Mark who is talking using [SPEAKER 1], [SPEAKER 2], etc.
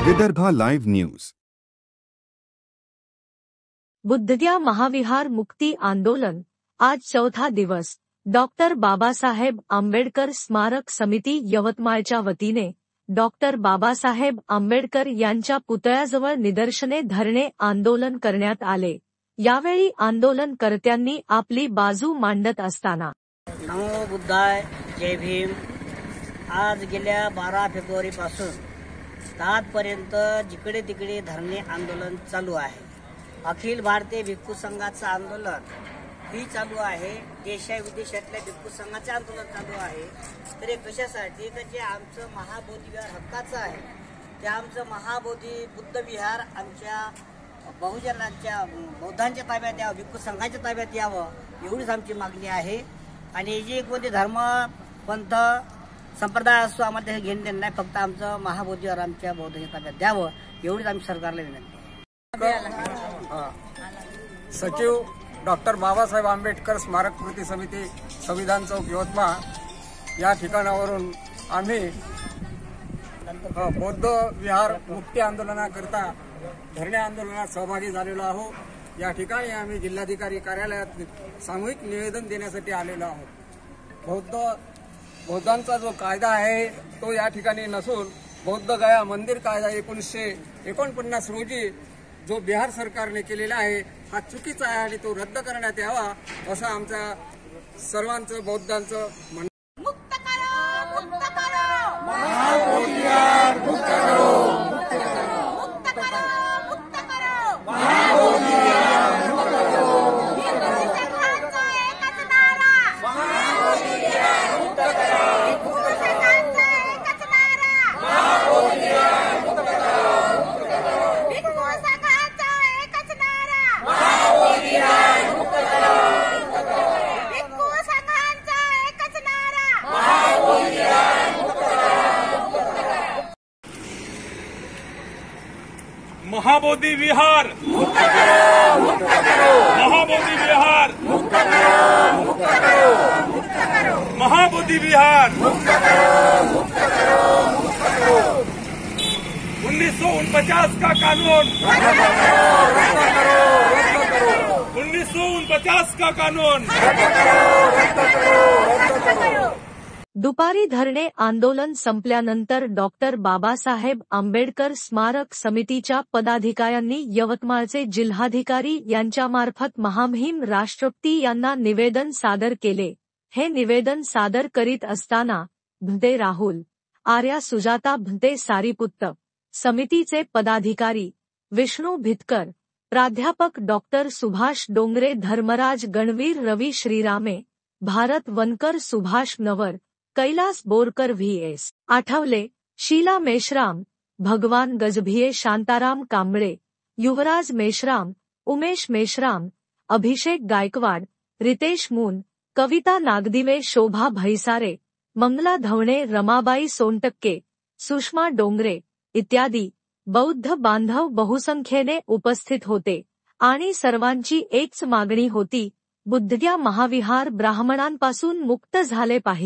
[SPEAKER 1] Vidarbha live news.
[SPEAKER 2] Bodhgaya महाविहार मुक्ती आंदोलन आज चौथा दिवस। डॉक्टर बाबासाहेब आंबेडकर स्मारक समिती यवतमाळच्या वतीने डॉक्टर बाबासाहेब आंबेडकर यांच्या पुतळ्याजवळ निदर्शने धरणे आंदोलन करण्यात आले। यावेळी आंदोलनकर्त्यांनी आपली बाजू मांडत असताना
[SPEAKER 3] नमो बुद्धाय, जय भीम। आज गेल्या 12 फेब्रुवारी पासून आजपर्यंत जिकडे तिकडे धरणे आंदोलन चालू आहे। अखिल भारतीय भिक्खू संघाचं आंदोलन ही चालू आहे। देशा विदेशातल्या भिक्खू संघाचे आंदोलन चालू आहे। तर हे कशासाठी? तर जे आमचं महाबोधी विहार हक्काचं आहे, ते आमचं महाबोधी बुद्ध विहार आमच्या बहुजनांच्या बौद्धांच्या ताब्यात यावं, भिक्खू संघाच्या ताब्यात यावं, एवढीच आमची मागणी आहे। आणि जे कोणते धर्म पंथ संप्रदाय असतो आम्हाला त्याचे घेणं देणं नाही, फक्त आमचं महाबोधीवर आमच्या बौद्धांच्या ताब्यात द्यावं, एवढीच आम्ही सरकारला विनंती आहे।
[SPEAKER 4] सचिव डॉक्टर बाबासाहेब आंबेडकर स्मारक कृती समिती संविधान चौक यवतमाळ या ठिकाणावरून आम्ही बौद्ध विहार मुक्ती आंदोलनाकरता धरणे आंदोलनात सहभागी झालेलो आहोत। या ठिकाणी आम्ही जिल्हाधिकारी कार्यालयात सामूहिक निवेदन देण्यासाठी आलेलो आहोत। बौद्धांचा जो कायदा आहे तो या ठिकाणी नसून बौद्ध गया मंदिर कायदा 1949 रोजी जो बिहार सरकारने केलेला आहे हा चुकीचा आहे आणि तो रद्द करण्यात यावा असं आमच्या सर्वांचं बौद्धांचं म्हणणं।
[SPEAKER 5] महाबोधी विहार महाबोधी विहार महाबोधी विहार 1949 का कानून 1949 का कानून।
[SPEAKER 2] दुपारी धरणे आंदोलन संपल्यानंतर डॉक्टर बाबासाहेब आंबेडकर स्मारक समितीच्या पदाधिकाऱ्यांनी यवतमाळचे जिल्हाधिकारी यांच्यामार्फत महामहिम राष्ट्रपती यांना निवेदन सादर केले। हे निवेदन सादर करीत असताना भंते राहुल, आर्या सुजाता भंते सारीपुत्त, समितीचे पदाधिकारी विष्णू भितकर, प्राध्यापक डॉक्टर सुभाष डोंगरे, धर्मराज गणवीर, रवी श्रीरामे, भारत वनकर, सुभाष नवर, कैलास बोरकर, व्ही.एस. आठवले, शीला मेश्राम, भगवान गजभिये, शांताराम कांबळे, युवराज मेश्राम, उमेश मेश्राम, अभिषेक गायकवाड, रितेश मून, कविता नागदिवे, शोभा भैसारे, मंगला धवणे, रमाबाई सोनटक्के, सुषमा डोंगरे इत्यादी बौद्ध बांधव बहुसंख्येने उपस्थित होते आणि सर्वांची एकच मागणी होती, बुद्धगया महाविहार ब्राह्मणांपासून मुक्त झाले पाहिजे।